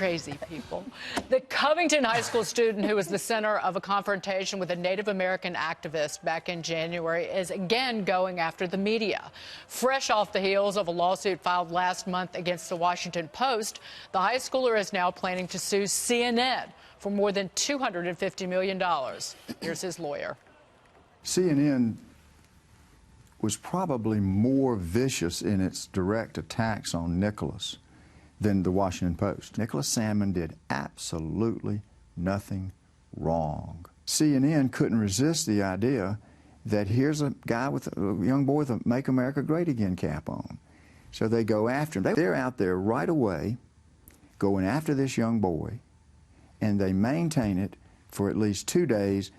Crazy people. The Covington High School student who was the center of a confrontation with a Native American activist back in January is again going after the media. Fresh off the heels of a lawsuit filed last month against the Washington Post, the high schooler is now planning to sue CNN for more than $250 million. Here's his lawyer. CNN was probably more vicious in its direct attacks on Nicholas than the Washington Post. Nicholas Salmon did absolutely nothing wrong. CNN couldn't resist the idea that here's a guy with a young boy with a Make America Great Again cap on. So they go after him. They're out there right away going after this young boy, and they maintain it for at least 2 days.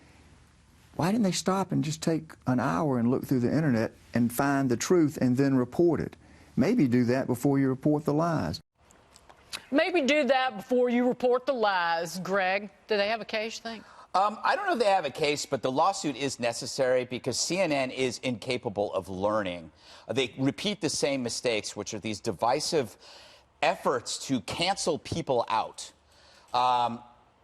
Why didn't they stop and just take an hour and look through the internet and find the truth and then report it? Maybe do that before you report the lies. Maybe do that before you report the lies. Greg, do they have a case, you think? I don't know if they have a case, but the lawsuit is necessary because CNN is incapable of learning. They repeat the same mistakes, which are these divisive efforts to cancel people out.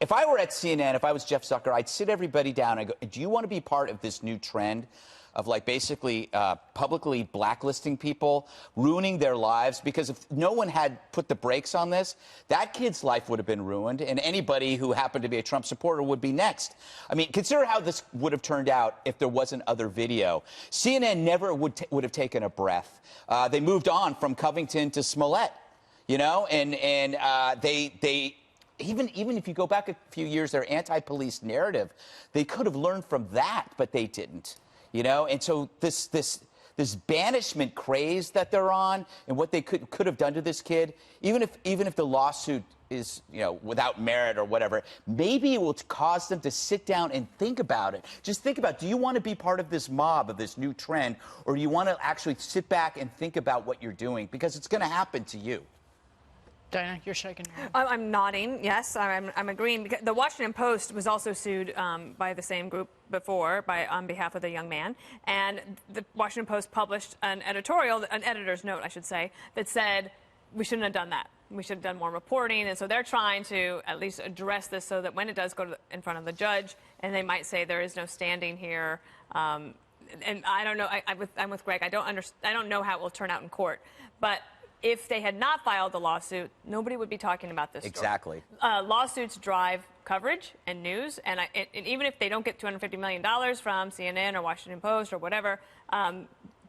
If I were at CNN, if I was Jeff Zucker, I'd sit everybody down and go, do you want to be part of this new trend of, like, basically publicly blacklisting people, ruining their lives? Because if no one had put the brakes on this, that kid's life would have been ruined, and anybody who happened to be a Trump supporter would be next. I mean, consider how this would have turned out if there wasn't other video. CNN never would have taken a breath. They moved on from Covington to Smollett, you know, and they even if you go back a few years, their anti-police narrative, they could have learned from that, but they didn't. You know, and so this banishment craze that they're on, and what they could have done to this kid, even if the lawsuit is, you know, without merit or whatever, maybe it will cause them to sit down and think about it. Just think about, do you want to be part of this mob, of this new trend, or do you want to actually sit back and think about what you're doing? Because it's going to happen to you. Diana, you're shaking your head. I'm nodding. Yes, I'm agreeing. Because the Washington Post was also sued by the same group before, on behalf of the young man. And the Washington Post published an editorial, an editor's note, I should say, that said we shouldn't have done that. We should have done more reporting. And so they're trying to at least address this so that when it does go in front of the judge, and they might say there is no standing here. And I don't know. I'm with Greg. I don't know how it will turn out in court, but if they had not filed the lawsuit, nobody would be talking about this story. Exactly. Lawsuits drive coverage and news, and even if they don't get $250 million from CNN or Washington Post or whatever,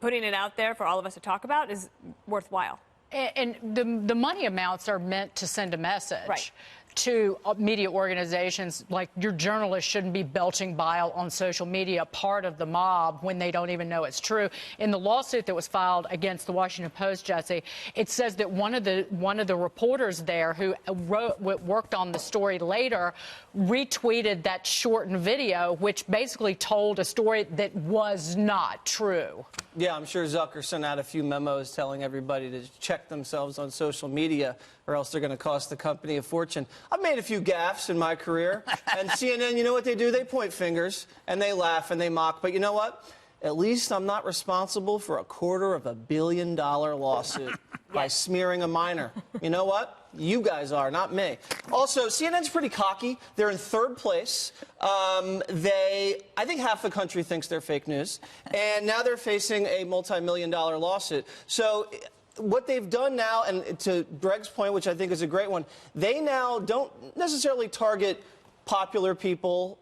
putting it out there for all of us to talk about is worthwhile. And the money amounts are meant to send a message to media organizations, like your journalists shouldn't be belching bile on social media, part of the mob, when they don't even know it's true. In the lawsuit that was filed against the Washington Post, Jesse, it says that one of the reporters there who worked on the story later retweeted that shortened video, which basically told a story that was not true. Yeah, I'm sure Zucker sent out a few memos telling everybody to check themselves on social media, or else they're going to cost the company a fortune. I've made a few gaffes in my career, and CNN, you know what they do? They point fingers, and they laugh, and they mock. But you know what? At least I'm not responsible for a $250 million lawsuit by smearing a minor. You know what? You guys are, not me. Also, CNN's pretty cocky. They're in third place. I think half the country thinks they're fake news, and now they're facing a multi-million-dollar lawsuit. So what they've done now, and to Greg's point, which I think is a great one, they now don't necessarily target popular people,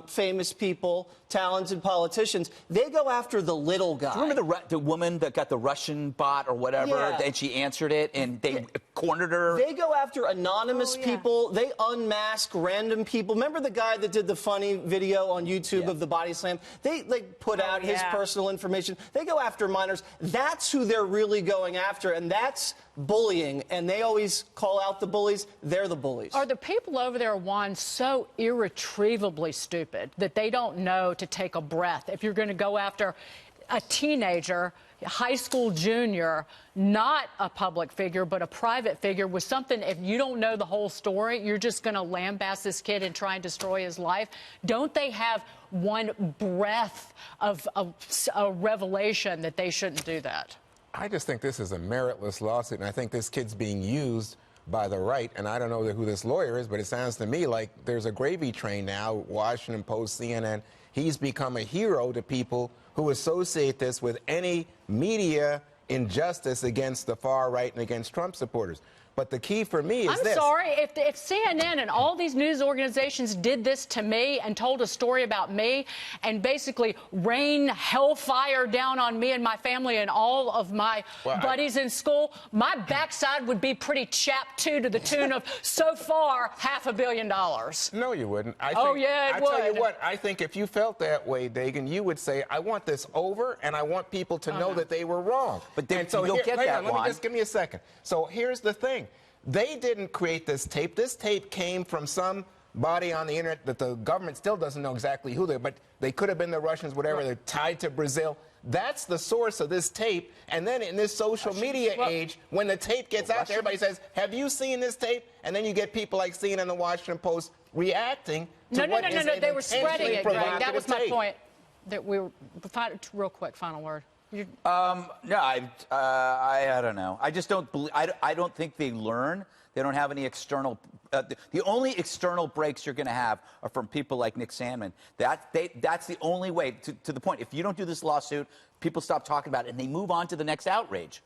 famous people, talented politicians. They go after the little guy. Remember the woman that got the Russian bot or whatever, and she answered it, and they cornered her? They go after anonymous people. They unmask random people. Remember the guy that did the funny video on YouTube of the body slam? They put out his personal information. They go after minors. That's who they're really going after, and that's bullying. And they always call out the bullies. They're the bullies. Are the people over there, Juan, so irretrievably stupid that they don't know to take a breath? If you're going to go after a teenager, high school junior, not a public figure, but a private figure with something, if you don't know the whole story, you're just going to lambaste this kid and try and destroy his life. Don't they have one breath of a revelation that they shouldn't do that? I just think this is a meritless lawsuit, and I think this kid's being used by the right. And I don't know who this lawyer is, but it sounds to me like there's a gravy train now, Washington Post, CNN. He's become a hero to people who associate this with any media injustice against the far right and against Trump supporters. But the key for me is this. I'm sorry, if CNN and all these news organizations did this to me and told a story about me and basically rained hellfire down on me and my family and all of my buddies in school, my backside would be pretty chapped, too, to the tune of, so far, $500 million. No, you wouldn't. I Oh, think, yeah, it would. I tell you what, I think if you felt that way, Dagan, you would say, I want this over, and I want people to know that they were wrong. But then, and so you'll get that, let me just give me a second. So here's the thing. They didn't create this tape. This tape came from somebody on the internet that the government still doesn't know exactly who they are, but they could have been the Russians, whatever. They're tied to Brazil. That's the source of this tape. And then in this social media age, when the tape gets out there, everybody says, have you seen this tape? And then you get people like CNN and the Washington Post reacting to No, they were spreading it, Greg. That was my tape. point. That we were, real quick, final word. No, I don't know. I just don't believe. I don't think they learn. They don't have any external. The only external breaks you're going to have are from people like Nick Sandmann. That's the only way. To the point. If you don't do this lawsuit, people stop talking about it and they move on to the next outrage.